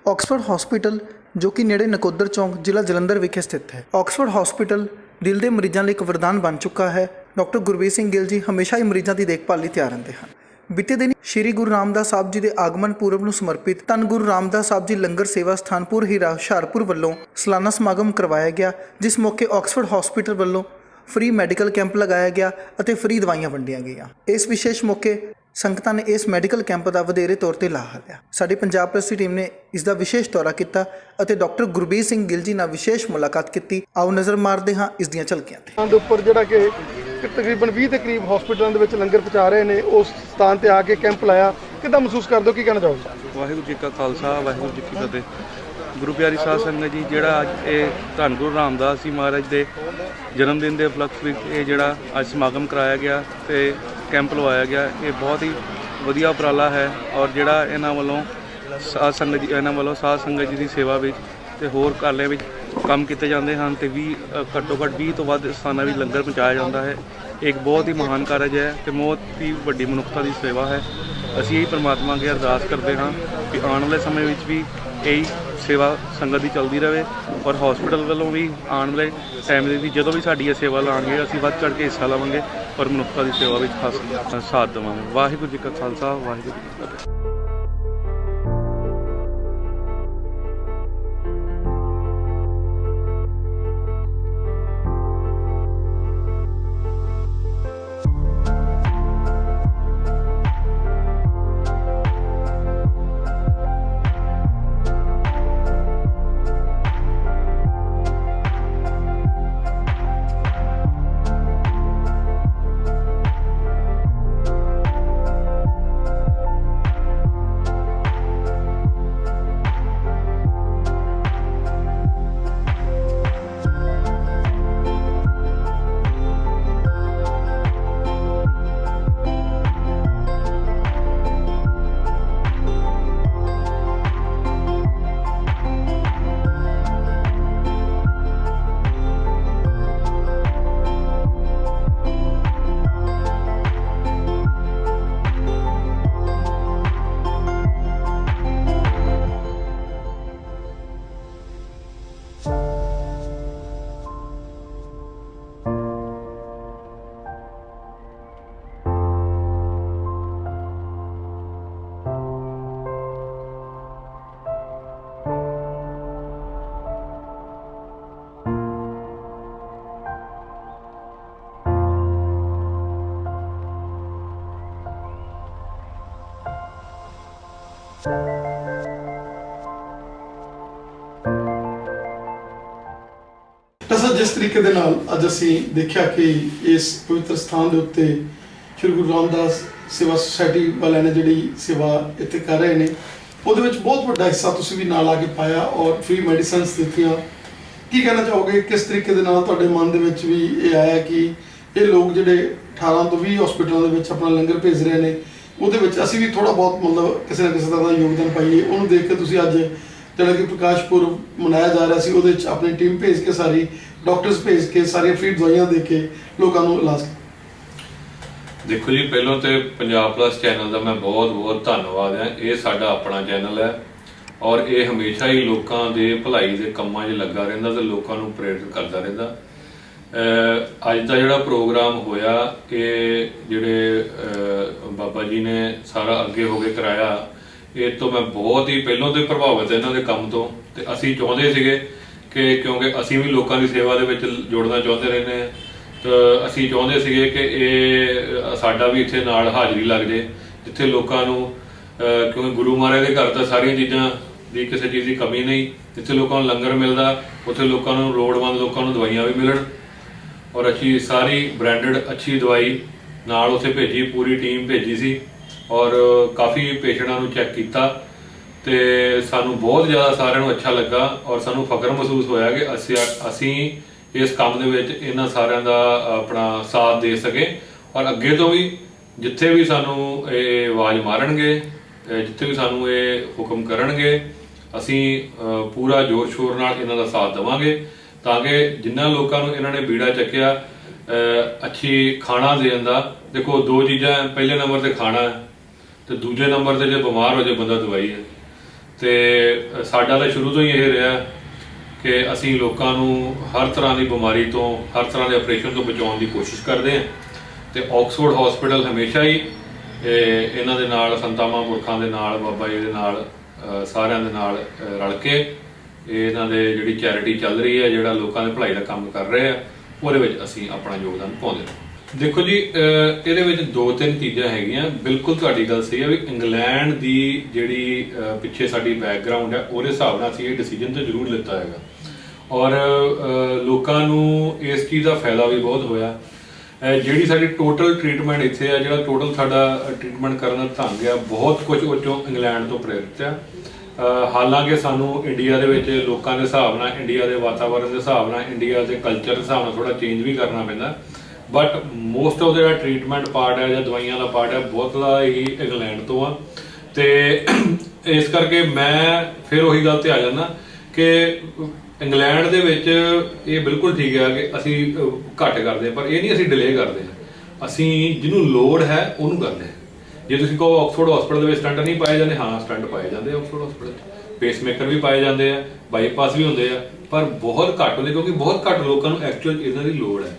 Oxford hospital ਜੋ ਕਿ ਨੇੜੇ ਨਕੋਦਰ ਚੌਂਕ ਜ਼ਿਲ੍ਹਾ ਜਲੰਧਰ ਵਿਖੇ ਸਥਿਤ ਹੈ। ਆਕਸਫੋਰਡ ਹਸਪੀਟਲ ਦਿਲ ਦੇ ਮਰੀਜ਼ਾਂ ਲਈ ਇੱਕ ਵਰਦਾਨ ਬਣ ਚੁੱਕਾ ਹੈ। ਡਾਕਟਰ ਗੁਰਬੀਰ ਸਿੰਘ ਗਿੱਲ ਜੀ ਹਮੇਸ਼ਾ ਹੀ ਮਰੀਜ਼ਾਂ ਦੀ ਦੇਖਭਾਲ ਲਈ ਤਿਆਰ ਰਹਿੰਦੇ ਹਨ। ਬੀਤੇ ਦਿਨ ਸ਼੍ਰੀ ਗੁਰੂ ਰਾਮਦਾਸ ਸਾਹਿਬ ਜੀ ਦੇ ਆਗਮਨ ਪੁਰਬ ਨੂੰ ਸਮਰਪਿਤ ਧੰਨ ਗੁਰੂ ਰਾਮਦਾਸ ਸਾਹਿਬ ਜੀ ਲੰਗਰ ਸੇਵਾ ਸਥਾਨ ਪੁਰ ਹੀਰਾ ਹੁਸ਼ਿਆਰਪੁਰ ਵੱਲੋਂ ਸਾਲਾਨਾ ਸਮਾਗਮ ਕਰਵਾਇਆ ਗਿਆ, ਜਿਸ ਮੌਕੇ ਆਕਸਫੋਰਡ ਹਸਪੀਟਲ ਵੱਲੋਂ ਫ੍ਰੀ ਮੈਡੀਕਲ ਕੈਂਪ ਲਗਾਇਆ ਗਿਆ ਅਤੇ ਫ੍ਰੀ ਦਵਾਈਆਂ ਵੰਡੀਆਂ ਗਈਆਂ। ਇਸ ਵਿਸ਼ੇਸ਼ ਮੌਕੇ ਸੰਗਤਾਂ ਨੇ ਇਸ ਮੈਡੀਕਲ ਕੈਂਪ ਦਾ ਵਧੇਰੇ ਤੌਰ ਤੇ ਲਾਹਾ ਲਿਆ। ਸਾਡੀ ਪੰਜਾਬ ਪ੍ਰੈਸ ਦੀ ਟੀਮ ਨੇ ਇਸ ਦਾ ਵਿਸ਼ੇਸ਼ ਦੌਰਾ ਕੀਤਾ ਅਤੇ ਡਾਕਟਰ ਗੁਰਬੀਰ ਸਿੰਘ ਗਿੱਲ ਜੀ ਨਾਲ ਵਿਸ਼ੇਸ਼ ਮੁਲਾਕਾਤ ਕੀਤੀ। ਆਓ ਨਜ਼ਰ ਮਾਰਦੇ ਹਾਂ ਇਸ ਦੀਆਂ ਝਲਕੀਆਂ ਤੇ। ਦੇ ਉੱਪਰ ਜਿਹੜਾ ਕਿ ਤਕਰੀਬਨ 20 ਦੇ ਕਰੀਬ ਹਸਪੀਟਲਾਂ ਦੇ ਵਿੱਚ ਲੰਗਰ ਪਹੁੰਚਾ ਰਹੇ ਨੇ, ਉਸ ਸਥਾਨ ਤੇ ਆ ਕੇ ਕੈਂਪ ਲਾਇਆ। ਕਿੱਦਾਂ ਮਹਿਸੂਸ ਕਰਦੇ ਹੋ, ਕੀ ਕਹਿਣਾ ਚਾਹੋਗੇ? ਵਾਹਿਗੁਰੂ ਜੀ ਕਾ ਖਾਲਸਾ, ਵਾਹਿਗੁਰੂ ਜੀ ਕੀ ਫਤਿਹ। ਗੁਰੂ ਪਿਆਰੀ ਸਾਧ ਸੰਗਤ ਜੀ, ਜਿਹੜਾ ਅੱਜ ਇਹ ਧੰਨ ਗੁਰੂ ਰਾਮਦਾਸ ਜੀ ਮਹਾਰਾਜ ਦੇ ਜਨਮ ਦਿਨ ਦੇ ਉਪਲਕਸ਼ ਵਿੱਚ ਇਹ ਜਿਹੜਾ ਅੱਜ ਸਮਾਗਮ ਕਰਾਇਆ ਗਿਆ ਤੇ ਕੈਂਪ ਲਵਾਇਆ ਗਿਆ, ਇਹ ਬਹੁਤ ਹੀ ਵਧੀਆ ਉਪਰਾਲਾ ਹੈ। ਔਰ ਜਿਹੜਾ ਇਹਨਾਂ ਵੱਲੋਂ ਸਾਧ ਸੰਗਤ ਜੀ ਦੀ ਸੇਵਾ ਵਿੱਚ ਤੇ ਹੋਰ ਕਾਲਿਆਂ ਵਿੱਚ ਕੰਮ ਕੀਤੇ ਜਾਂਦੇ ਹਨ ਤੇ ਘੱਟੋ ਘੱਟ 20 ਤੋਂ ਵੱਧ ਸਥਾਨਾਂ ਵਿੱਚ ਲੰਗਰ ਪਹੁੰਚਾਇਆ ਜਾਂਦਾ ਹੈ। ਇੱਕ ਬਹੁਤ ਹੀ ਮਹਾਨ ਕਾਰਜ ਹੈ ਤੇ ਬਹੁਤ ਹੀ ਵੱਡੀ ਮਨੁੱਖਤਾ ਦੀ ਸੇਵਾ ਹੈ। ਅਸੀਂ ਇਹ ਪਰਮਾਤਮਾ ਅੱਗੇ ਅਰਦਾਸ ਕਰਦੇ ਹਾਂ ਕਿ ਆਉਣ ਵਾਲੇ ਸਮੇਂ ਵਿੱਚ ਵੀ ਇਹੀ ਸੇਵਾ ਸੰਗਤ ਦੀ ਚੱਲਦੀ ਰਹੇ ਔਰ ਹਸਪੀਟਲ ਵੱਲੋਂ ਵੀ ਆਉਣ ਵਾਲੇ ਟਾਈਮ ਦੇ ਵਿੱਚ ਜਦੋਂ ਵੀ ਸਾਡੀ ਇਹ ਸੇਵਾ ਲਾਉਣਗੇ, ਅਸੀਂ ਵੱਧ ਚੜ੍ਹ ਕੇ ਹਿੱਸਾ ਲਵਾਂਗੇ ਔਰ ਮਨੁੱਖਤਾ ਦੀ ਸੇਵਾ ਵਿੱਚ ਖਾਸ ਸਾਥ ਦੇਵਾਂਗੇ। ਵਾਹਿਗੁਰੂ ਜੀ ਕਾ ਖਾਲਸਾ, ਵਾਹਿਗੁਰੂ ਜੀ ਕੀ ਫਤਿਹ। ਜਿਸ ਤਰੀਕੇ ਦੇ ਨਾਲ ਅੱਜ ਅਸੀਂ ਦੇਖਿਆ ਕਿ ਇਸ ਪਵਿੱਤਰ ਸਥਾਨ ਦੇ ਉੱਤੇ ਸ਼੍ਰੀ ਗੁਰੂ ਰਾਮਦਾਸ ਸੇਵਾ ਸੁਸਾਇਟੀ ਵਾਲਿਆਂ ਨੇ ਜਿਹੜੀ ਸੇਵਾ ਇੱਥੇ ਕਰ ਰਹੇ ਨੇ, ਉਹਦੇ ਵਿੱਚ ਬਹੁਤ ਵੱਡਾ ਹਿੱਸਾ ਤੁਸੀਂ ਵੀ ਨਾਲ ਆ ਕੇ ਪਾਇਆ ਔਰ ਫ੍ਰੀ ਮੈਡੀਸਿਨਸ ਦਿੱਤੀਆਂ। ਕੀ ਕਹਿਣਾ ਚਾਹੋਗੇ, ਕਿਸ ਤਰੀਕੇ ਦੇ ਨਾਲ ਤੁਹਾਡੇ ਮਨ ਦੇ ਵਿੱਚ ਵੀ ਇਹ ਆਇਆ ਕਿ ਇਹ ਲੋਕ ਜਿਹੜੇ 18 ਤੋਂ 20 ਹਸਪੀਟਲਾਂ ਦੇ ਵਿੱਚ ਆਪਣਾ ਲੰਗਰ ਭੇਜ ਰਹੇ ਨੇ, ਉਹਦੇ ਵਿੱਚ ਅਸੀਂ ਵੀ ਥੋੜ੍ਹਾ ਬਹੁਤ ਮਤਲਬ ਕਿਸੇ ਨਾ ਕਿਸੇ ਤਰ੍ਹਾਂ ਦਾ ਯੋਗਦਾਨ ਪਾਈਏ? ਉਹਨੂੰ ਦੇਖ ਕੇ ਤੁਸੀਂ ਅੱਜ ਜਿਹੜਾ ਕਿ ਪ੍ਰਕਾਸ਼ ਪੁਰਬ ਮਨਾਇਆ ਜਾ ਰਿਹਾ ਸੀ, ਉਹਦੇ ਵਿੱਚ ਆਪਣੀ ਟੀਮ ਭੇਜ ਕੇ, ਸਾਰੀ ਡਾਕਟਰਸ ਭੇਜ ਕੇ, ਸਾਰੀਆਂ ਫ੍ਰੀ ਦਵਾਈਆਂ ਦੇ ਕੇ ਲੋਕਾਂ ਨੂੰ ਇਲਾਜ। ਦੇਖੋ ਜੀ, ਪਹਿਲਾਂ ਤੇ ਪੰਜਾਬ ਪਲੱਸ ਚੈਨਲ ਦਾ ਮੈਂ ਬਹੁਤ ਧੰਨਵਾਦ ਹੈ। ਇਹ ਸਾਡਾ ਆਪਣਾ ਚੈਨਲ ਹੈ ਔਰ ਇਹ ਹਮੇਸ਼ਾ ਹੀ ਲੋਕਾਂ ਦੇ ਭਲਾਈ ਦੇ ਕੰਮਾਂ 'ਚ ਲੱਗਾ ਰਹਿੰਦਾ ਤੇ ਲੋਕਾਂ ਨੂੰ ਪ੍ਰੇਰਿਤ ਕਰਦਾ ਰਹਿੰਦਾ। ਅੱਜ ਦਾ ਜਿਹੜਾ ਪ੍ਰੋਗਰਾਮ ਹੋਇਆ, ਇਹ ਜਿਹੜੇ ਬਾਬਾ ਜੀ ਨੇ ਸਾਰਾ ਅੱਗੇ ਹੋ ਕੇ ਕਰਾਇਆ, ਇਹ ਤੋਂ ਮੈਂ ਬਹੁਤ ਹੀ ਪਹਿਲਾਂ ਤੋਂ ਪ੍ਰਭਾਵਿਤ ਇਹਨਾਂ ਦੇ ਕੰਮ ਤੋਂ। ਤੇ ਅਸੀਂ ਚਾਹੁੰਦੇ ਸੀਗੇ ਕਿ ਕਿਉਂਕਿ ਅਸੀਂ ਵੀ ਲੋਕਾਂ ਦੀ ਸੇਵਾ ਦੇ ਵਿੱਚ ਜੁੜਨਾ ਚਾਹੁੰਦੇ ਰਹਿੰਦੇ ਹਾਂ, ਤਾਂ ਅਸੀਂ ਚਾਹੁੰਦੇ ਸੀਗੇ ਕਿ ਇਹ ਸਾਡਾ ਵੀ ਇੱਥੇ ਨਾਲ ਹਾਜ਼ਰੀ ਲੱਗ ਜੇ, ਜਿੱਥੇ ਲੋਕਾਂ ਨੂੰ ਕਿਉਂਕਿ ਗੁਰੂ ਮਹਾਰਾਜ ਦੇ ਘਰ ਤਾਂ ਸਾਰੀਆਂ ਚੀਜ਼ਾਂ ਦੀ ਕਿਸੇ ਚੀਜ਼ ਦੀ ਕਮੀ ਨਹੀਂ। ਜਿੱਥੇ ਲੋਕਾਂ ਨੂੰ ਲੰਗਰ ਮਿਲਦਾ, ਉੱਥੇ ਲੋਕਾਂ ਨੂੰ ਲੋੜਵੰਦ ਲੋਕਾਂ ਨੂੰ ਦਵਾਈਆਂ ਵੀ ਮਿਲਣ ਔਰ ਅੱਛੀ ਸਾਰੀ ਬ੍ਰਾਂਡਡ ਅੱਛੀ ਦਵਾਈ ਨਾਲ ਉੱਥੇ ਭੇਜੀ, ਪੂਰੀ ਟੀਮ ਭੇਜੀ ਸੀ ਔਰ ਕਾਫੀ ਪੇਸ਼ੈਂਟਾਂ ਨੂੰ ਚੈੱਕ ਕੀਤਾ ਤੇ ਸਾਨੂੰ ਬਹੁਤ ਜ਼ਿਆਦਾ ਸਾਰਿਆਂ ਨੂੰ ਅੱਛਾ ਲੱਗਾ ਔਰ ਸਾਨੂੰ ਫਖਰ ਮਹਿਸੂਸ ਹੋਇਆ ਕਿ ਅਸੀਂ ਇਸ ਕੰਮ ਦੇ ਵਿੱਚ ਇਹਨਾਂ ਸਾਰਿਆਂ ਦਾ ਆਪਣਾ ਸਾਥ ਦੇ ਸਕੇ ਔਰ ਅੱਗੇ ਤੋਂ ਵੀ ਜਿੱਥੇ ਵੀ ਸਾਨੂੰ ਇਹ ਆਵਾਜ਼ ਮਾਰਨਗੇ, ਜਿੱਥੇ ਵੀ ਸਾਨੂੰ ਇਹ ਹੁਕਮ ਕਰਨਗੇ, ਅਸੀਂ ਪੂਰਾ ਜ਼ੋਰ ਸ਼ੋਰ ਨਾਲ ਇਹਨਾਂ ਦਾ ਸਾਥ ਦੇਵਾਂਗੇ ਤਾਂ ਕਿ ਜਿਨ੍ਹਾਂ ਲੋਕਾਂ ਨੂੰ ਇਹਨਾਂ ਨੇ ਬੀੜਾ ਚੱਕਿਆ ਅੱਛੀ ਖਾਣਾ ਦੇਣ ਦਾ। ਦੇਖੋ, ਦੋ ਚੀਜ਼ਾਂ, ਪਹਿਲੇ ਨੰਬਰ ਤੇ ਖਾਣਾ ਹੈ ਤੇ ਦੂਜੇ ਨੰਬਰ ਤੇ ਜੇ ਬਿਮਾਰ ਹੋ ਜਾਏ ਬੰਦਾ ਦਵਾਈ ਹੈ। ਤੇ ਸਾਡਾ ਤਾਂ ਸ਼ੁਰੂ ਤੋਂ ਹੀ ਇਹ ਰਿਹਾ ਕਿ ਅਸੀਂ ਲੋਕਾਂ ਨੂੰ ਹਰ ਤਰ੍ਹਾਂ ਦੀ ਬਿਮਾਰੀ ਤੋਂ, ਹਰ ਤਰ੍ਹਾਂ ਦੇ ਆਪਰੇਸ਼ਨ ਤੋਂ ਬਚਾਉਣ ਦੀ ਕੋਸ਼ਿਸ਼ ਕਰਦੇ ਹਾਂ। ਤੇ ਆਕਸਫੋਰਡ ਹਸਪੀਟਲ ਹਮੇਸ਼ਾ ਹੀ ਇਹਨਾਂ ਦੇ ਨਾਲ, ਸੰਤਾਂ ਪੁਰਖਾਂ ਦੇ ਨਾਲ, ਬਾਬਾ ਜੀ ਦੇ ਨਾਲ, ਸਾਰਿਆਂ ਦੇ ਨਾਲ ਰਲ ਕੇ ਇਹਨਾਂ ਦੇ ਜਿਹੜੀ ਚੈਰਿਟੀ ਚੱਲ ਰਹੀ ਹੈ, ਜਿਹੜਾ ਲੋਕਾਂ ਦੇ ਭਲਾਈ ਦਾ ਕੰਮ ਕਰ ਰਹੇ ਆ, ਉਹਦੇ ਵਿੱਚ ਅਸੀਂ ਆਪਣਾ ਯੋਗਦਾਨ ਪਾਉਂਦੇ ਹਾਂ। ਦੇਖੋ ਜੀ, ਇਹਦੇ ਵਿੱਚ 2-3 ਚੀਜ਼ਾਂ ਹੈਗੀਆਂ। ਬਿਲਕੁਲ ਤੁਹਾਡੀ ਗੱਲ ਸਹੀ ਹੈ ਵੀ ਇੰਗਲੈਂਡ ਦੀ ਜਿਹੜੀ ਪਿੱਛੇ ਸਾਡੀ ਬੈਕਗ੍ਰਾਉਂਡ ਹੈ, ਉਹਦੇ ਹਿਸਾਬ ਨਾਲ ਅਸੀਂ ਇਹ ਡਿਸੀਜਨ ਤਾਂ ਜ਼ਰੂਰ ਲਿੱਤਾ ਹੈਗਾ, ਔਰ ਲੋਕਾਂ ਨੂੰ ਇਸ ਚੀਜ਼ ਦਾ ਫਾਇਦਾ ਵੀ ਬਹੁਤ ਹੋਇਆ। ਜਿਹੜੀ ਸਾਡੀ ਟੋਟਲ ਟ੍ਰੀਟਮੈਂਟ ਇੱਥੇ ਆ, ਜਿਹੜਾ ਟੋਟਲ ਸਾਡਾ ਟ੍ਰੀਟਮੈਂਟ ਕਰਨ ਦਾ ਢੰਗ ਆ, ਬਹੁਤ ਕੁਝ ਉਹ 'ਚੋਂ ਇੰਗਲੈਂਡ ਤੋਂ ਪ੍ਰੇਰਿਤ ਆ। ਹਾਲਾਂਕਿ ਸਾਨੂੰ ਇੰਡੀਆ ਦੇ ਵਿੱਚ ਲੋਕਾਂ ਦੇ ਹਿਸਾਬ ਨਾਲ, ਇੰਡੀਆ ਦੇ ਵਾਤਾਵਰਣ ਦੇ ਹਿਸਾਬ ਨਾਲ, ਇੰਡੀਆ ਦੇ ਕਲਚਰ ਦੇ ਹਿਸਾਬ ਨਾਲ ਥੋੜਾ ਚੇਂਜ ਵੀ ਕਰਨਾ ਪੈਂਦਾ, ਬਟ ਮੋਸਟ ਆਫ ਜਿਹੜਾ ਟ੍ਰੀਟਮੈਂਟ ਪਾਰਟ ਹੈ ਜਾਂ ਦਵਾਈਆਂ ਦਾ ਪਾਰਟ ਹੈ, ਬਹੁਤਲਾ ਹੀ ਇੰਗਲੈਂਡ ਤੋਂ ਆ। ਤੇ ਇਸ ਕਰਕੇ ਮੈਂ ਫਿਰ ਉਹੀ ਗੱਲ ਤੇ ਆ ਜਾਂਦਾ ਕਿ ਇੰਗਲੈਂਡ ਦੇ ਵਿੱਚ ਇਹ ਬਿਲਕੁਲ ਠੀਕ ਹੈ ਕਿ ਅਸੀਂ ਘੱਟ ਕਰਦੇ, ਪਰ ਇਹ ਨਹੀਂ ਅਸੀਂ ਡਿਲੇ ਕਰਦੇ। ਅਸੀਂ ਜਿਹਨੂੰ ਲੋੜ ਹੈ ਉਹਨੂੰ ਕਰਦੇ ਹਾਂ। ਜੇ ਤੁਸੀਂ ਕਹੋ ਆਕਸਫੋਰਡ ਹਸਪੀਟਲ ਦੇ ਵਿੱਚ ਸਟੰਟ ਨਹੀਂ ਪਾਏ ਜਾਂਦੇ, ਹਾਂ ਸਟੰਟ ਪਾਏ ਜਾਂਦੇ ਆਕਸਫੋਰਡ ਹਸਪੀਟਲ 'ਚ, ਪੇਸਮੇਕਰ ਵੀ ਪਾਏ ਜਾਂਦੇ ਆ, ਬਾਈਪਾਸ ਵੀ ਹੁੰਦੇ ਆ, ਪਰ ਬਹੁਤ ਘੱਟ ਹੁੰਦੇ, ਕਿਉਂਕਿ ਬਹੁਤ ਘੱਟ ਲੋਕਾਂ ਨੂੰ ਐਕਚੁਅਲ ਇਹਨਾਂ ਦੀ ਲੋੜ ਹੈ।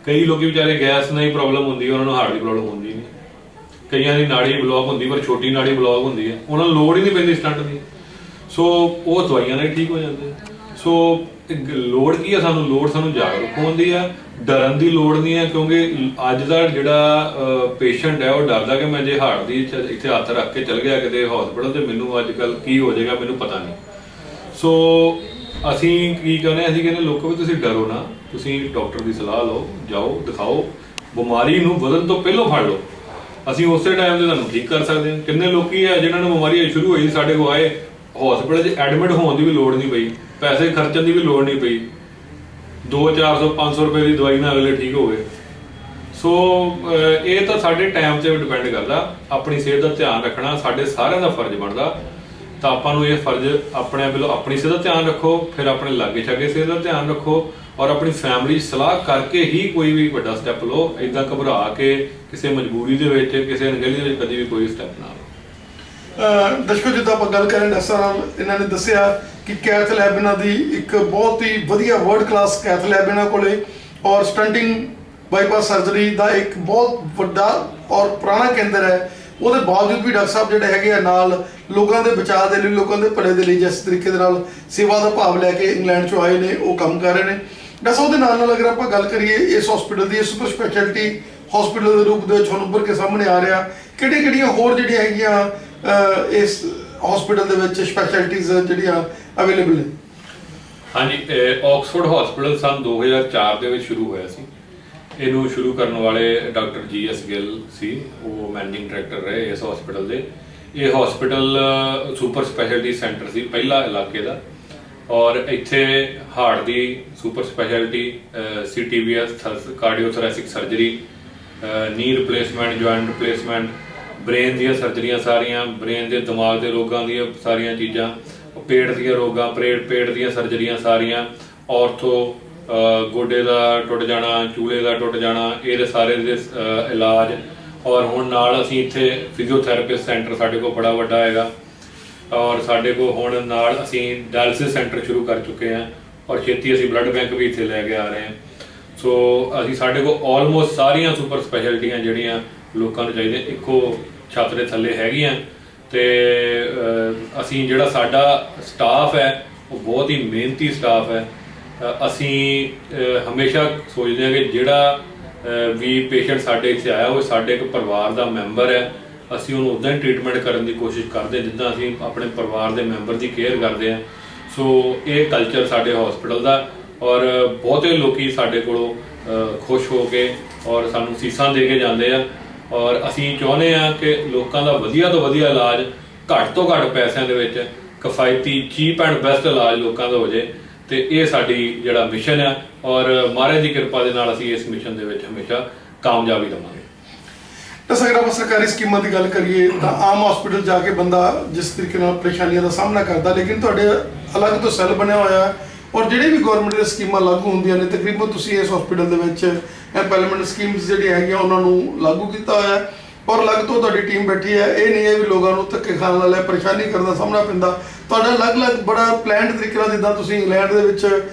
ਕਈ ਲੋਕੀ ਵਿਚਾਰੇ ਗੈਸ ਨਾਲ ਹੀ ਪ੍ਰੋਬਲਮ ਹੁੰਦੀ ਹੈ, ਉਹਨਾਂ ਨੂੰ ਹਾਰਟ ਦੀ ਪ੍ਰੋਬਲਮ ਹੁੰਦੀ ਨਹੀਂ। ਕਈਆਂ ਦੀ ਨਾੜੀ ਬਲੌਕ ਹੁੰਦੀ, ਪਰ ਛੋਟੀ ਨਾੜੀ ਬਲੌਕ ਹੁੰਦੀ ਹੈ, ਉਹਨਾਂ ਨੂੰ ਲੋੜ ਹੀ ਨਹੀਂ ਪੈਂਦੀ ਸਟੰਟ ਦੀ, ਸੋ ਉਹ ਦਵਾਈਆਂ ਨਾਲ ਹੀ ਠੀਕ ਹੋ ਜਾਂਦੇ। ਸੋ ਲੋੜ ਕੀ ਹੈ ਸਾਨੂੰ? ਲੋੜ ਸਾਨੂੰ ਜਾਗਰੂਕ ਹੋਣ ਦੀ ਆ, ਡਰਨ ਦੀ ਲੋੜ ਨਹੀਂ ਹੈ, ਕਿਉਂਕਿ ਅੱਜ ਦਾ ਜਿਹੜਾ ਪੇਸ਼ੈਂਟ ਹੈ ਉਹ ਡਰਦਾ ਕਿ ਮੈਂ ਜੇ ਹਾਰਟ ਦੀ ਇੱਥੇ ਹੱਥ ਰੱਖ ਕੇ ਚਲ ਗਿਆ ਕਿਤੇ ਹਸਪੀਟਲ ਤੇ ਮੈਨੂੰ ਅੱਜ ਕੱਲ੍ਹ ਕੀ ਹੋ ਜਾਏਗਾ ਮੈਨੂੰ ਪਤਾ ਨਹੀਂ। ਸੋ ਅਸੀਂ ਕੀ ਕਹਿੰਦੇ, ਅਸੀਂ ਕਹਿੰਦੇ ਲੋਕੋ ਵੀ ਤੁਸੀਂ ਡਰੋ ਨਾ, ਤੁਸੀਂ ਡਾਕਟਰ ਦੀ ਸਲਾਹ ਲਓ, ਜਾਓ ਦਿਖਾਓ, ਬਿਮਾਰੀ ਨੂੰ ਵਧਣ ਤੋਂ ਪਹਿਲਾਂ ਫੜ ਲਓ, ਅਸੀਂ ਉਸੇ ਟਾਈਮ ਤੇ ਤੁਹਾਨੂੰ ਠੀਕ ਕਰ ਸਕਦੇ ਹਾਂ। ਕਿੰਨੇ ਲੋਕੀ ਹੈ ਜਿਨ੍ਹਾਂ ਨੂੰ ਬਿਮਾਰੀ ਸ਼ੁਰੂ ਹੋਈ ਸਾਡੇ ਕੋਲ ਆਏ, ਹਸਪੀਟਲ 'ਚ ਐਡਮਿਟ ਹੋਣ ਦੀ ਵੀ ਲੋੜ ਨਹੀਂ ਪਈ, ਪੈਸੇ ਖਰਚਣ ਦੀ ਵੀ ਲੋੜ ਨਹੀਂ ਪਈ, 200-400-500 ਰੁਪਏ ਦੀ ਦਵਾਈ ਨਾਲ ਅਗਲੇ ਠੀਕ ਹੋ ਗਏ। ਸੋ ਇਹ ਤਾਂ ਸਾਡੇ ਟਾਈਮ 'ਤੇ ਡਿਪੈਂਡ ਕਰਦਾ। ਆਪਣੀ ਸਿਹਤ ਦਾ ਧਿਆਨ ਰੱਖਣਾ ਸਾਡੇ ਸਾਰਿਆਂ ਦਾ ਫਰਜ਼ ਬਣਦਾ, ਤਾਂ ਆਪਾਂ ਨੂੰ ਇਹ ਫਰਜ਼ ਆਪਣੇ ਵੱਲੋਂ ਆਪਣੀ ਸਿਹਤ ਦਾ ਧਿਆਨ ਰੱਖੋ, ਫਿਰ ਆਪਣੇ ਲਾਗੇ ਛਾਗੇ ਸਿਹਤ ਦਾ ਧਿਆਨ ਰੱਖੋ, ਔਰ ਆਪਣੀ ਫੈਮਿਲੀ ਸਲਾਹ ਕਰਕੇ ਹੀ ਕੋਈ ਵੀ ਵੱਡਾ ਸਟੈਪ ਲਓ। ਇੱਦਾਂ ਘਬਰਾ ਕੇ ਕਿਸੇ ਮਜਬੂਰੀ ਦੇ ਵਿੱਚ, ਕਿਸੇ ਅਣਗਹਿਲੀ ਦੇ ਵਿੱਚ ਕਦੀ ਵੀ ਕੋਈ ਸਟੈਪ ਨਾ ਲਓ। ਦਰਸ਼ਕੋ, ਜਿੱਦਾਂ ਆਪਾਂ ਗੱਲ ਕਰਾਂ ਡਾਕਟਰ ਸਾਹਿਬ ਇਹਨਾਂ ਨੇ ਦੱਸਿਆ ਕਿ ਕੈਥ ਲੈਬ ਇਹਨਾਂ ਦੀ ਇੱਕ ਬਹੁਤ ਹੀ ਵਧੀਆ ਵਰਲਡ ਕਲਾਸ ਕੈਥ ਲੈਬ ਇਹਨਾਂ ਕੋਲੇ, ਔਰ ਸਟੰਟਿੰਗ ਬਾਈਪਾਸ ਸਰਜਰੀ ਦਾ ਇੱਕ ਬਹੁਤ ਵੱਡਾ ਔਰ ਪੁਰਾਣਾ ਕੇਂਦਰ ਹੈ। ਉਹਦੇ ਬਾਵਜੂਦ ਵੀ ਡਾਕਟਰ ਸਾਹਿਬ ਜਿਹੜੇ ਹੈਗੇ ਆ ਨਾਲ ਲੋਕਾਂ ਦੇ ਬਚਾਅ ਦੇ ਲਈ, ਲੋਕਾਂ ਦੇ ਭਲੇ ਦੇ ਲਈ ਜਿਸ ਤਰੀਕੇ ਦੇ ਨਾਲ ਸੇਵਾ ਦਾ ਭਾਵ ਲੈ ਕੇ ਇੰਗਲੈਂਡ 'ਚੋਂ ਆਏ ਨੇ, ਉਹ ਕੰਮ ਕਰ ਰਹੇ ਨੇ। ਡਾਕਟਰ ਸਾਹਿਬ, ਉਹਦੇ ਨਾਲ ਅਗਰ ਆਪਾਂ ਗੱਲ ਕਰੀਏ ਇਸ ਹਸਪੀਟਲ ਦੀ, ਸੁਪਰ ਸਪੈਸ਼ਲਿਟੀ ਹਸਪੀਟਲ ਦੇ ਰੂਪ ਦੇ ਵਿੱਚ ਹੁਣ ਉੱਭਰ ਕੇ ਸਾਹਮਣੇ ਆ ਰਿਹਾ, ਕਿਹੜੀਆਂ ਹੋਰ ਜਿਹੜੀਆਂ ਹੈਗੀਆਂ ਇਸ ਹਸਪੀਟਲ ਦੇ ਵਿੱਚ ਸਪੈਸ਼ਲਿਟੀਜ਼ ਜਿਹੜੀਆਂ ਅਵੇਲੇਬਲ ਨੇ? ਹਾਂਜੀ, ਆਕਸਫੋਰਡ ਹਸਪੀਟਲ ਸਨ 2004 ਦੇ ਵਿੱਚ ਸ਼ੁਰੂ ਹੋਇਆ ਸੀ। ਇਹਨੂੰ ਸ਼ੁਰੂ ਕਰਨ ਵਾਲੇ ਡਾਕਟਰ GS ਗਿੱਲ ਸੀ, ਉਹ ਮੈਨੇਜਿੰਗ ਡਾਇਰੈਕਟਰ ਰਹੇ ਇਸ ਹਸਪੀਟਲ ਦੇ। ਇਹ ਹਸਪੀਟਲ ਸੁਪਰ ਸਪੈਸ਼ਲਿਟੀ ਸੈਂਟਰ ਸੀ ਪਹਿਲਾ ਇਲਾਕੇ ਦਾ, ਔਰ ਇੱਥੇ ਹਾਰਟ ਦੀ ਸੁਪਰ ਸਪੈਸ਼ਲਿਟੀ, CTVS ਕਾਰਡੀਓਥੋਰੈਸਿਕ ਸਰਜਰੀ, ਨੀ ਰਿਪਲੇਸਮੈਂਟ, ਜੁਆਇੰਟ ਰਿਪਲੇਸਮੈਂਟ, ਬ੍ਰੇਨ ਦੀਆਂ ਸਰਜਰੀਆਂ ਸਾਰੀਆਂ, ਬ੍ਰੇਨ ਦੇ ਦਿਮਾਗ ਦੇ ਰੋਗਾਂ ਦੀਆਂ ਸਾਰੀਆਂ ਚੀਜ਼ਾਂ, ਪੇਟ ਦੀਆਂ ਰੋਗਾਂ, ਪੇਟ ਦੀਆਂ ਸਰਜਰੀਆਂ ਸਾਰੀਆਂ, ਔਰਥੋ, ਗੋਡੇ ਦਾ ਟੁੱਟ ਜਾਣਾ, ਚੂਲੇ ਦਾ ਟੁੱਟ ਜਾਣਾ, ਇਹਦੇ ਸਾਰੇ ਦੇ ਇਲਾਜ। ਔਰ ਹੁਣ ਨਾਲ ਅਸੀਂ ਇੱਥੇ ਫਿਜ਼ੀਓਥੈਰੇਪਿਸਟ ਸੈਂਟਰ ਸਾਡੇ ਕੋਲ ਬੜਾ ਵੱਡਾ ਹੈਗਾ, ਔਰ ਸਾਡੇ ਕੋਲ ਹੁਣ ਨਾਲ ਅਸੀਂ ਡਾਇਲਿਸਿਸ ਸੈਂਟਰ ਸ਼ੁਰੂ ਕਰ ਚੁੱਕੇ ਹਾਂ, ਔਰ ਛੇਤੀ ਅਸੀਂ ਬਲੱਡ ਬੈਂਕ ਵੀ ਇੱਥੇ ਲੈ ਕੇ ਆ ਰਹੇ ਹਾਂ। ਸੋ ਅਸੀਂ ਸਾਡੇ ਕੋਲ ਆਲਮੋਸਟ ਸਾਰੀਆਂ ਸੁਪਰ ਸਪੈਸ਼ਲਿਟੀਆਂ ਜਿਹੜੀਆਂ ਲੋਕਾਂ ਨੂੰ ਚਾਹੀਦੀਆਂ ਇੱਕੋ ਛੱਤ ਦੇ ਥੱਲੇ ਹੈਗੀਆਂ। ਤੇ ਅਸੀਂ ਜਿਹੜਾ ਸਾਡਾ ਸਟਾਫ ਹੈ ਉਹ ਬਹੁਤ ਹੀ ਮਿਹਨਤੀ ਸਟਾਫ ਹੈ। ਅਸੀਂ ਹਮੇਸ਼ਾ ਸੋਚਦੇ ਹਾਂ ਕਿ ਜਿਹੜਾ ਵੀ ਪੇਸ਼ੈਂਟ ਸਾਡੇ ਇੱਥੇ ਆਇਆ ਉਹ ਸਾਡੇ ਇੱਕ ਪਰਿਵਾਰ ਦਾ ਮੈਂਬਰ ਹੈ, ਅਸੀਂ ਉਹਨੂੰ ਉੱਦਾਂ ਹੀ ਟ੍ਰੀਟਮੈਂਟ ਕਰਨ ਦੀ ਕੋਸ਼ਿਸ਼ ਕਰਦੇ ਜਿੱਦਾਂ ਅਸੀਂ ਆਪਣੇ ਪਰਿਵਾਰ ਦੇ ਮੈਂਬਰ ਦੀ ਕੇਅਰ ਕਰਦੇ ਹਾਂ। ਸੋ ਇਹ ਕਲਚਰ ਸਾਡੇ ਹਸਪੀਟਲ ਦਾ, ਔਰ ਬਹੁਤੇ ਲੋਕੀ ਸਾਡੇ ਕੋਲੋਂ ਖੁਸ਼ ਹੋ ਕੇ ਔਰ ਸਾਨੂੰ ਸੀਸਾਂ ਦੇ ਕੇ ਜਾਂਦੇ ਆ, ਔਰ ਅਸੀਂ ਚਾਹੁੰਦੇ ਹਾਂ ਕਿ ਲੋਕਾਂ ਦਾ ਵਧੀਆ ਤੋਂ ਵਧੀਆ ਇਲਾਜ ਘੱਟ ਤੋਂ ਘੱਟ ਪੈਸਿਆਂ ਦੇ ਵਿੱਚ ਕਿਫਾਇਤੀ, ਚੀਪ ਐਂਡ ਬੈਸਟ ਇਲਾਜ ਲੋਕਾਂ ਦਾ ਹੋ ਜਾਏ। ਤੇ ਇਹ ਸਾਡੀ ਜਿਹੜਾ ਮਿਸ਼ਨ ਆ, ਔਰ ਮਹਾਰਾਜ ਦੀ ਕਿਰਪਾ ਦੇ ਨਾਲ ਅਸੀਂ ਇਸ ਮਿਸ਼ਨ ਦੇ ਵਿੱਚ ਹਮੇਸ਼ਾ ਕਾਮਯਾਬੀ ਦੇਵਾਂਗੇ। ਤਾਂ ਅਗਰ ਆਪਾਂ ਸਰਕਾਰੀ ਸਕੀਮਾਂ ਦੀ ਗੱਲ ਕਰੀਏ ਤਾਂ ਆਮ ਹਸਪੀਟਲ ਜਾ ਕੇ ਬੰਦਾ ਜਿਸ ਤਰੀਕੇ ਨਾਲ ਪਰੇਸ਼ਾਨੀਆਂ ਦਾ ਸਾਹਮਣਾ ਕਰਦਾ, ਲੇਕਿਨ ਤੁਹਾਡੇ ਅਲੱਗ ਤੋਂ ਸੈੱਲ ਬਣਿਆ ਹੋਇਆ, ਔਰ ਜਿਹੜੇ ਵੀ ਗਵਰਨਮੈਂਟ ਦੀਆਂ ਸਕੀਮਾਂ ਲਾਗੂ ਹੁੰਦੀਆਂ ਨੇ ਤਕਰੀਬਨ ਤੁਸੀਂ ਇਸ ਹਸਪੀਟਲ ਦੇ ਵਿੱਚ ਐਮਪਲੋਇਮੈਂਟ ਸਕੀਮਸ ਜਿਹੜੀਆਂ ਹੈਗੀਆਂ ਉਹਨਾਂ ਨੂੰ ਲਾਗੂ ਕੀਤਾ ਹੋਇਆ, ਔਰ ਅਲੱਗ ਤੋਂ ਤੁਹਾਡੀ ਟੀਮ ਬੈਠੀ ਹੈ। ਇਹ ਨਹੀਂ ਹੈ ਵੀ ਲੋਕਾਂ ਨੂੰ ਧੱਕੇ ਖਾਣ ਵਾਲਾ ਪਰੇਸ਼ਾਨੀ ਕਰਨ ਦਾ ਸਾਹਮਣਾ ਪੈਂਦਾ। ਤੁਹਾਡਾ ਅਲੱਗ-ਅਲੱਗ ਬੜਾ ਪਲਾਨਡ ਤਰੀਕੇ ਨਾਲ, ਜਿੱਦਾਂ ਤੁਸੀਂ ਇੰਗਲੈਂਡ ਦੇ ਵਿੱਚ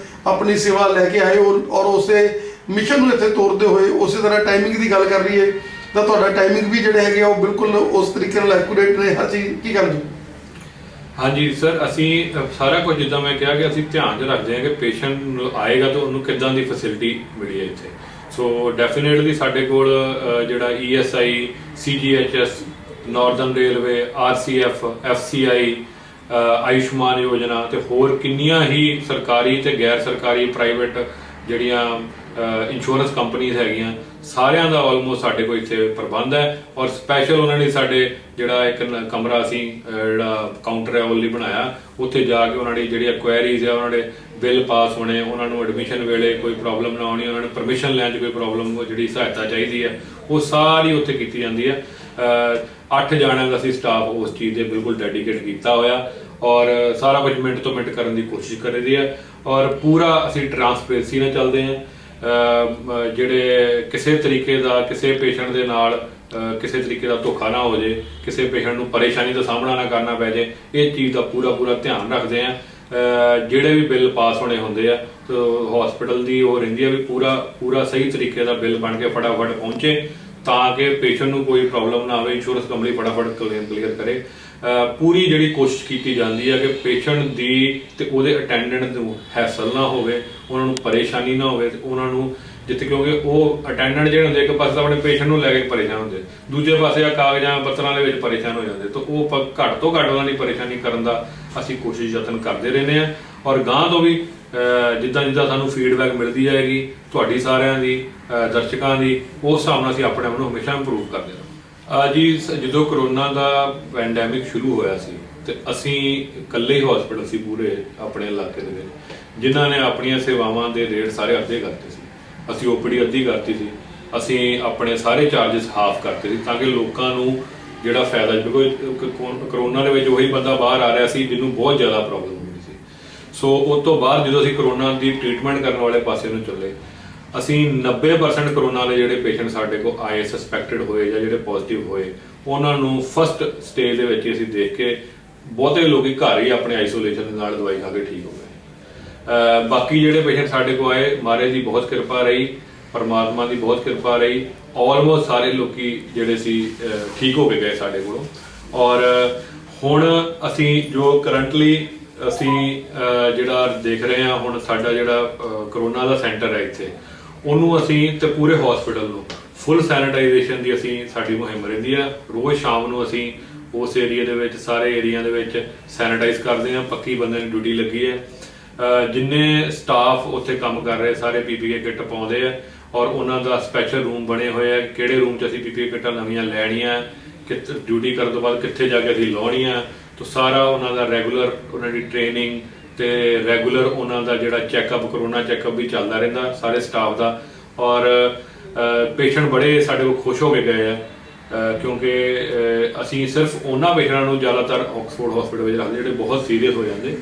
ਆਪਣੀ ਸੇਵਾ ਲੈ ਕੇ ਆਏ ਹੋ ਔਰ ਉਸੇ ਮਿਸ਼ਨ ਨੂੰ ਇੱਥੇ ਤੋਰਦੇ ਹੋਏ ਉਸੇ ਤਰ੍ਹਾਂ ਟਾਈਮਿੰਗ ਦੀ ਗੱਲ ਕਰ ਰਹੀ ਹੈ ਤਾਂ ਤੁਹਾਡਾ ਟਾਈਮਿੰਗ ਵੀ ਜਿਹੜੇ ਹੈਗੇ ਆ ਉਹ ਬਿਲਕੁਲ ਉਸ ਤਰੀਕੇ ਨਾਲ ਐਕੂਰੇਟ ਨੇ, ਹਰ ਚੀਜ਼ ਕੀ ਕਰਦੇ? ਹਾਂਜੀ ਸਰ, ਅਸੀਂ ਸਾਰਾ ਕੁਝ ਜਿੱਦਾਂ ਮੈਂ ਕਿਹਾ ਕਿ ਅਸੀਂ ਧਿਆਨ 'ਚ ਰੱਖਦੇ ਹਾਂ ਕਿ ਪੇਸ਼ੈਂਟ ਆਏਗਾ ਤਾਂ ਉਹਨੂੰ ਕਿੱਦਾਂ ਦੀ ਫੈਸਿਲਿਟੀ ਮਿਲੀ ਹੈ ਇੱਥੇ। ਸੋ ਡੈਫੀਨੇਟਲੀ ਸਾਡੇ ਕੋਲ ਜਿਹੜਾ ESI, CGHS, Northern railway, RCF, FCI, Ayushman ਯੋਜਨਾ ਤੇ ਹੋਰ ਕਿੰਨੀਆਂ ਹੀ ਸਰਕਾਰੀ ਤੇ ਗੈਰ ਸਰਕਾਰੀ ਪ੍ਰਾਈਵੇਟ ਜਿਹੜੀਆਂ ਇੰਸ਼ੋਰੈਂਸ ਕੰਪਨੀਆਂ ਹੈਗੀਆਂ, ਸਾਰਿਆਂ ਦਾ ਆਲਮੋਸਟ ਸਾਡੇ ਕੋਲ ਇੱਥੇ ਪ੍ਰਬੰਧ ਹੈ। ਔਰ ਸਪੈਸ਼ਲ ਉਹਨਾਂ ਨੇ ਸਾਡੇ ਜਿਹੜਾ ਇੱਕ ਕਮਰਾ ਅਸੀਂ ਜਿਹੜਾ ਕਾਊਂਟਰ ਹੈ ਉਹ ਲਈ ਬਣਾਇਆ, ਉੱਥੇ ਜਾ ਕੇ ਉਹਨਾਂ ਦੀ ਜਿਹੜੀਆਂ ਕੁਐਰੀਜ਼ ਆ, ਉਹਨਾਂ ਦੇ ਬਿੱਲ ਪਾਸ ਹੋਣੇ, ਉਹਨਾਂ ਨੂੰ ਐਡਮਿਸ਼ਨ ਵੇਲੇ ਕੋਈ ਪ੍ਰੋਬਲਮ ਨਾ ਆਉਣੀ, ਉਹਨਾਂ ਨੂੰ ਪਰਮਿਸ਼ਨ ਲੈਣ 'ਚ ਕੋਈ ਪ੍ਰੋਬਲਮ, ਜਿਹੜੀ ਸਹਾਇਤਾ ਚਾਹੀਦੀ ਹੈ ਉਹ ਸਾਰੀ ਉੱਥੇ ਕੀਤੀ ਜਾਂਦੀ ਹੈ। 8 ਜਣਿਆਂ ਦਾ ਅਸੀਂ ਸਟਾਫ ਉਸ ਚੀਜ਼ ਦੇ ਬਿਲਕੁਲ ਡੈਡੀਕੇਟ ਕੀਤਾ ਹੋਇਆ ਔਰ ਸਾਰਾ ਕੁਝ ਮਿੰਟ ਤੋਂ ਮਿੰਟ ਕਰਨ ਦੀ ਕੋਸ਼ਿਸ਼ ਕਰੀਦੀ ਹੈ। ਔਰ ਪੂਰਾ ਅਸੀਂ ਟਰਾਂਸਪੇਰੈਂਸੀ ਨਾਲ ਚੱਲਦੇ ਹਾਂ। ਜਿਹੜੇ ਕਿਸੇ ਤਰੀਕੇ ਦਾ ਕਿਸੇ ਪੇਸ਼ੈਂਟ ਦੇ ਨਾਲ ਕਿਸੇ ਤਰੀਕੇ ਦਾ ਧੋਖਾ ਨਾ ਹੋ ਜੇ, ਕਿਸੇ ਪੇਸ਼ੈਂਟ ਨੂੰ ਪਰੇਸ਼ਾਨੀ ਦਾ ਸਾਹਮਣਾ ਨਾ ਕਰਨਾ ਪੈ ਜੇ, ਇਹ ਚੀਜ਼ ਦਾ ਪੂਰਾ ਧਿਆਨ ਰੱਖਦੇ ਆ। ਜਿਹੜੇ ਵੀ ਬਿੱਲ ਪਾਸ ਹੋਣੇ ਹੁੰਦੇ ਆ ਹਸਪੀਟਲ ਦੀ ਉਹ ਰਹਿੰਦੀ ਆ ਵੀ ਪੂਰਾ ਸਹੀ ਤਰੀਕੇ ਦਾ ਬਿੱਲ ਬਣ ਕੇ ਫਟਾਫਟ ਪਹੁੰਚੇ ਤਾਂ ਕਿ ਪੇਸ਼ੈਂਟ ਨੂੰ ਕੋਈ ਪ੍ਰੋਬਲਮ ਨਾ ਆਵੇ, ਇੰਸ਼ੋਰੈਂਸ ਕੰਪਨੀ ਫਟਾਫਟ ਕਲੀਅਰ ਕਰੇ। ਪੂਰੀ ਜਿਹੜੀ ਕੋਸ਼ਿਸ਼ ਕੀਤੀ ਜਾਂਦੀ ਹੈ ਕਿ ਪੇਸ਼ੈਂਟ ਦੀ ਤੇ ਉਹਦੇ ਅਟੈਂਡੈਂਟ ਨੂੰ ਹੈਸਲ ਨਾ ਹੋਵੇ, ਉਹਨਾਂ ਨੂੰ ਪਰੇਸ਼ਾਨੀ ਨਾ ਹੋਵੇ ਤੇ ਉਹਨਾਂ ਨੂੰ ਜਿੱਥੇ, ਕਿਉਂਕਿ ਉਹ ਅਟੈਂਡੈਂਟ ਜਿਹੜੇ ਹੁੰਦੇ ਇੱਕ ਪਾਸੇ ਆਪਣੇ ਪੇਸ਼ੈਂਟ ਨੂੰ ਲੈ ਕੇ ਪਰੇਸ਼ਾਨ ਹੁੰਦੇ, ਦੂਜੇ ਪਾਸੇ ਆ ਕਾਗਜ਼ਾਂ ਪੱਤਰਾਂ ਦੇ ਵਿੱਚ ਪਰੇਸ਼ਾਨ ਹੋ ਜਾਂਦੇ, ਤਾਂ ਉਹ ਘੱਟ ਤੋਂ ਘੱਟ ਉਹਨਾਂ ਦੀ ਪਰੇਸ਼ਾਨੀ ਕਰਨ ਦਾ ਅਸੀਂ ਕੋਸ਼ਿਸ਼ ਯਤਨ ਕਰਦੇ ਰਹਿੰਦੇ ਹਾਂ। ਔਰ ਗਾਂ ਤੋਂ ਵੀ ਜਿੱਦਾਂ ਸਾਨੂੰ ਫੀਡਬੈਕ ਮਿਲਦੀ ਜਾਏਗੀ ਤੁਹਾਡੀ ਸਾਰਿਆਂ ਦੀ, ਦਰਸ਼ਕਾਂ ਦੀ, ਉਸ ਹਿਸਾਬ ਨਾਲ ਅਸੀਂ ਆਪਣੇ ਆਪ ਨੂੰ ਹਮੇਸ਼ਾ ਇੰਪਰੂਵ ਕਰਦੇ ਰਹਾਂਗੇ। ਜੀ ਜਦੋਂ ਕਰੋਨਾ ਦਾ ਪੈਂਡੈਮਿਕ ਸ਼ੁਰੂ ਹੋਇਆ ਸੀ ਤੇ ਅਸੀਂ ਇਕੱਲੇ ਹੀ ਹਸਪੀਟਲ ਸੀ ਪੂਰੇ ਆਪਣੇ ਇਲਾਕੇ ਦੇ ਵਿੱਚ, ਜਿਨ੍ਹਾਂ ਨੇ ਆਪਣੀਆਂ ਸੇਵਾਵਾਂ ਦੇ ਰੇਟ ਸਾਰੇ ਅੱਧੇ ਕਰਤੇ ਸੀ। ਅਸੀਂ OPD ਅੱਧੀ ਕਰਤੀ ਸੀ, ਅਸੀਂ ਆਪਣੇ ਸਾਰੇ ਚਾਰजेस ਹਾਫ ਕਰਤੇ ਸੀ ਤਾਂ ਕਿ ਲੋਕਾਂ ਨੂੰ ਜਿਹੜਾ ਫਾਇਦਾ, ਕਿਉਂਕਿ ਕਰੋਨਾ ਦੇ ਵਿੱਚ ਉਹੀ ਬੰਦਾ ਬਾਹਰ ਆ ਰਿਹਾ ਸੀ ਜਿਹਨੂੰ ਬਹੁਤ ਜ਼ਿਆਦਾ ਪ੍ਰੋਬਲਮ ਹੋ ਰਹੀ ਸੀ। ਸੋ ਉਸ ਤੋਂ ਬਾਅਦ ਜਦੋਂ ਅਸੀਂ ਕਰੋਨਾ ਦੀ ਟ੍ਰੀਟਮੈਂਟ ਕਰਨ ਵਾਲੇ ਪਾਸੇ ਨੂੰ ਚੱਲੇ, ਅਸੀਂ 90% ਕਰੋਨਾ ਦੇ ਜਿਹੜੇ ਪੇਸ਼ੈਂਟ ਸਾਡੇ ਕੋਲ ਆਏ ਸਸਪੈਕਟਡ ਹੋਏ ਜਾਂ ਜਿਹੜੇ ਪੋਜ਼ਿਟਿਵ ਹੋਏ, ਉਹਨਾਂ ਨੂੰ ਫਸਟ ਸਟੇਜ ਦੇ ਵਿੱਚ ਅਸੀਂ ਦੇਖ ਕੇ ਬਹੁਤੇ ਲੋਕੀ ਘਰ ਹੀ ਆਪਣੇ ਆਈਸੋਲੇਸ਼ਨ ਦੇ ਨਾਲ ਦਵਾਈ ਖਾ ਕੇ ਠੀਕ ਹੋ ਗਏ। ਬਾਕੀ ਜਿਹੜੇ ਪੇਸ਼ੈਂਟ ਸਾਡੇ ਕੋਲ ਆਏ, ਮਹਾਰਾਜ ਦੀ ਬਹੁਤ ਕਿਰਪਾ ਰਹੀ, ਪਰਮਾਤਮਾ ਦੀ ਬਹੁਤ ਕਿਰਪਾ ਰਹੀ, ਆਲਮੋਸਟ ਸਾਰੇ ਲੋਕੀ ਜਿਹੜੇ ਸੀ ਠੀਕ ਹੋ ਕੇ ਗਏ ਸਾਡੇ ਕੋਲੋਂ। ਔਰ ਹੁਣ ਅਸੀਂ ਜੋ ਕਰੰਟਲੀ ਅਸੀਂ ਜਿਹੜਾ ਦੇਖ ਰਹੇ ਹਾਂ, ਹੁਣ ਸਾਡਾ ਜਿਹੜਾ ਕਰੋਨਾ ਦਾ ਸੈਂਟਰ ਹੈ ਇੱਥੇ, ਉਹਨੂੰ ਅਸੀਂ ਤੇ ਪੂਰੇ ਹਸਪੀਟਲ ਨੂੰ ਫੁੱਲ ਸੈਨੀਟਾਈਜੇਸ਼ਨ ਦੀ ਅਸੀਂ ਸਾਡੀ ਮੁਹਿੰਮ ਰਹਿੰਦੀ ਆ। ਰੋਜ਼ ਸ਼ਾਮ ਨੂੰ ਅਸੀਂ ਉਸ ਏਰੀਆ ਦੇ ਵਿੱਚ, ਸਾਰੇ ਏਰੀਆ ਦੇ ਵਿੱਚ ਸੈਨੀਟਾਈਜ਼ ਕਰਦੇ ਹਾਂ। ਪੱਕੀ ਬੰਦੇ ਦੀ ਡਿਊਟੀ ਲੱਗੀ ਹੈ। ਜਿੰਨੇ ਸਟਾਫ ਉੱਥੇ ਕੰਮ ਕਰ ਰਹੇ ਸਾਰੇ PPE ਕਿੱਟ ਪਾਉਂਦੇ ਆ ਔਰ ਉਹਨਾਂ ਦਾ ਸਪੈਸ਼ਲ ਰੂਮ ਬਣੇ ਹੋਏ ਆ, ਕਿਹੜੇ ਰੂਮ 'ਚ ਅਸੀਂ PPE ਕਿੱਟਾਂ ਨਵੀਆਂ ਲੈਣੀਆਂ, ਡਿਊਟੀ ਕਰਨ ਤੋਂ ਬਾਅਦ ਕਿੱਥੇ ਜਾ ਕੇ ਅਸੀਂ ਲਾਉਣੀਆਂ, ਤਾਂ ਸਾਰਾ ਉਹਨਾਂ ਦਾ ਰੈਗੂਲਰ ਉਹਨਾਂ ਦੀ ਟ੍ਰੇਨਿੰਗ ਤੇ ਰੈਗੂਲਰ ਉਹਨਾਂ ਦਾ ਜਿਹੜਾ ਚੈੱਕਅਪ, ਕਰੋਨਾ ਚੈੱਕਅਪ ਵੀ ਚੱਲਦਾ ਰਹਿੰਦਾ ਸਾਰੇ ਸਟਾਫ ਦਾ। ਔਰ ਪੇਸ਼ੈਂਟ ਬੜੇ ਸਾਡੇ ਕੋਲ ਖੁਸ਼ ਹੋ ਕੇ ਗਏ ਆ ਕਿਉਂਕਿ ਅਸੀਂ ਸਿਰਫ ਉਹਨਾਂ ਪੇਸ਼ੈਂਟਾਂ ਨੂੰ ਜ਼ਿਆਦਾਤਰ ਆਕਸਫੋਰਡ ਹਸਪੀਟਲ ਵਿੱਚ ਰੱਖਦੇ ਜਿਹੜੇ ਬਹੁਤ ਸੀਰੀਅਸ ਹੋ ਜਾਂਦੇ।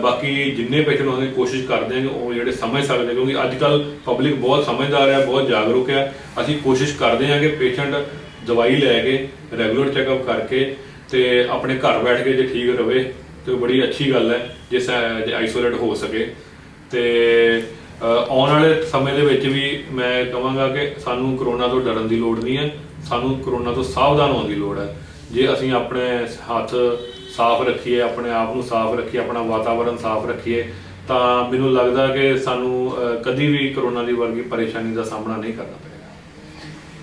ਬਾਕੀ ਜਿੰਨੇ ਪੇਸ਼ੈਂਟ ਉਹਨੇ ਕੋਸ਼ਿਸ਼ ਕਰਦੇ ਹਾਂ ਕਿ ਉਹ ਜਿਹੜੇ ਸਮਝ ਸਕਦੇ, ਕਿਉਂਕਿ ਅੱਜ ਕੱਲ੍ਹ ਪਬਲਿਕ ਬਹੁਤ ਸਮਝਦਾਰ ਹੈ, ਬਹੁਤ ਜਾਗਰੂਕ ਹੈ। ਅਸੀਂ ਕੋਸ਼ਿਸ਼ ਕਰਦੇ ਹਾਂ ਕਿ ਪੇਸ਼ੈਂਟ ਦਵਾਈ ਲੈ ਕੇ ਰੈਗੂਲਰ ਚੈੱਕਅਪ ਕਰਕੇ ਤੇ ਆਪਣੇ ਘਰ ਬੈਠ ਕੇ ਜੇ ਠੀਕ ਰਵੇ ਤੇ ਬੜੀ ਅੱਛੀ ਗੱਲ ਹੈ ਜੇ ਆਈਸੋਲੇਟ ਹੋ ਸਕੇ। ਤੇ ਆਉਣ ਵਾਲੇ ਸਮੇਂ ਦੇ ਵਿੱਚ ਵੀ ਮੈਂ ਕਹਾਂਗਾ ਕਿ ਸਾਨੂੰ ਕਰੋਨਾ ਤੋਂ ਡਰਨ ਦੀ ਲੋੜ ਨਹੀਂ ਹੈ, ਸਾਨੂੰ ਕਰੋਨਾ ਤੋਂ ਸਾਵਧਾਨ ਹੋਣ ਦੀ ਲੋੜ ਹੈ। ਜੇ ਅਸੀਂ ਆਪਣੇ ਹੱਥ ਸਾਫ਼ ਰੱਖੀਏ, ਆਪਣੇ ਆਪ ਨੂੰ ਸਾਫ਼ ਰੱਖੀਏ, ਆਪਣਾ ਵਾਤਾਵਰਨ ਸਾਫ਼ ਰੱਖੀਏ, ਤਾਂ ਮੈਨੂੰ ਲੱਗਦਾ ਕਿ ਸਾਨੂੰ ਕਦੀ ਵੀ ਕਰੋਨਾ ਦੀ ਵਰਗੀ ਪਰੇਸ਼ਾਨੀ ਦਾ ਸਾਹਮਣਾ ਨਹੀਂ ਕਰਨਾ ਪਏਗਾ।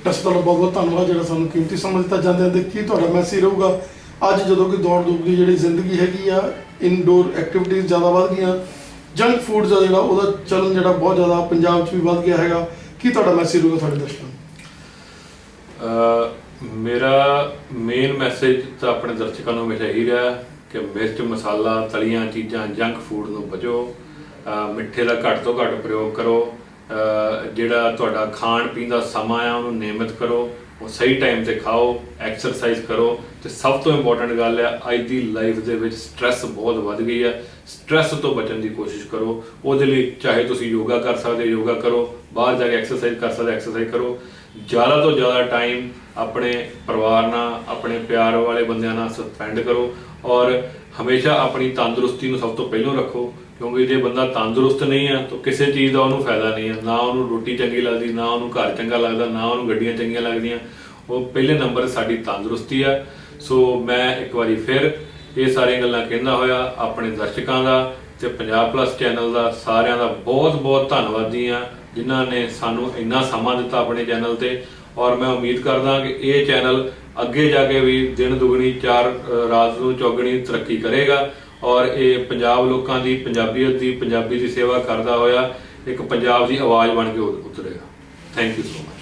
ਡਾਕਟਰ ਸਾਹਿਬ ਬਹੁਤ ਬਹੁਤ ਧੰਨਵਾਦ ਜਿਹੜਾ ਸਾਨੂੰ ਕੀਮਤੀ ਸਮਾਂ ਦਿੱਤਾ। ਜਾਂਦੇ ਜਾਂਦੇ ਕੀ ਤੁਹਾਡਾ ਮੈਸੇਜ ਰਹੂਗਾ ਅੱਜ ਜਦੋਂ ਕਿ ਦੌੜ ਧੂਪ ਦੀ ਜਿਹੜੀ ਜ਼ਿੰਦਗੀ ਹੈਗੀ ਆ, ਇਨਡੋਰ ਐਕਟੀਵਿਟੀਜ਼ ਜ਼ਿਆਦਾ ਵੱਧ ਗਈਆਂ, ਜੰਕ ਫੂਡ ਦਾ ਜਿਹੜਾ ਉਹਦਾ ਚਲਨ ਜਿਹੜਾ ਬਹੁਤ ਜ਼ਿਆਦਾ ਪੰਜਾਬ 'ਚ ਵੀ ਵੱਧ ਗਿਆ ਹੈਗਾ, ਕੀ ਤੁਹਾਡਾ ਮੈਸੇਜ ਰਹੂਗਾ ਸਾਡੇ ਦਰਸ਼ਕਾਂ ਨੂੰ? ਮੇਰਾ ਮੇਨ ਮੈਸੇਜ ਤਾਂ ਆਪਣੇ ਦਰਸ਼ਕਾਂ ਨੂੰ ਹਮੇਸ਼ਾ ਇਹੀ ਰਿਹਾ ਕਿ ਮਿਰਚ ਮਸਾਲਾ ਤਲੀਆਂ ਚੀਜ਼ਾਂ ਜੰਕ ਫੂਡ ਨੂੰ ਬਚੋ, ਮਿੱਠੇ ਦਾ ਘੱਟ ਤੋਂ ਘੱਟ ਪ੍ਰਯੋਗ ਕਰੋ, ਜਿਹੜਾ ਤੁਹਾਡਾ ਖਾਣ ਪੀਣ ਦਾ ਸਮਾਂ ਆ ਉਹਨੂੰ ਨਿਯਮਿਤ ਕਰੋ, ਉਹ ਸਹੀ ਟਾਈਮ ਤੇ ਖਾਓ, ਐਕਸਰਸਾਈਜ਼ ਕਰੋ। ਤੇ ਸਭ ਤੋਂ ਇੰਪੋਰਟੈਂਟ ਗੱਲ ਆ, ਅੱਜ ਦੀ ਲਾਈਫ ਦੇ ਵਿੱਚ ਸਟ੍ਰੈਸ ਬਹੁਤ ਵੱਧ ਗਈ ਆ, ਸਟ੍ਰੈਸ ਤੋਂ ਬਚਣ ਦੀ ਕੋਸ਼ਿਸ਼ ਕਰੋ। ਉਹਦੇ ਲਈ ਚਾਹੇ ਤੁਸੀਂ ਯੋਗਾ ਕਰ ਸਕਦੇ ਯੋਗਾ ਕਰੋ, ਬਾਹਰ ਜਾ ਕੇ ਐਕਸਰਸਾਈਜ਼ ਕਰ ਸਕਦੇ ਐਕਸਰਸਾਈਜ਼ ਕਰੋ। ज़्यादा तो ज़्यादा टाइम अपने परिवार नाल, अपने प्यार वाले बंदियां नाल स्पैंड करो और हमेशा अपनी तंदुरुस्ती नूं सब तो पहलों रखो, क्योंकि जे बंदा तंदुरुस्त नहीं है तो किसी चीज़ का उन्होंने फायदा नहीं है। ना उन्होंने रोटी चंगी लगती, ना उन्होंने घर चंगा लगता, ना उन्होंने गड्डियां चंगियां लगदियां। वो पहले नंबर साडी तंदुरुस्ती है। सो मैं एक बारी फिर ये सारियां गल्लां कहंदा होया अपने दर्शकों का ते पंजाब प्लस चैनल का सारियां दा बहुत बहुत धन्नवादी हाँ जिन्हां ने सानू इन्ना समा दिता अपने चैनल ते। और मैं उम्मीद करदा कि ये चैनल अगे जाके भी दिन दुगनी चार रात नूं चौगनी तरक्की करेगा और ये पंजाब लोगों की पंजाबीयत की पंजाबी की सेवा करदा होया एक पंजाब की आवाज़ बन के उतरेगा। Thank you so much.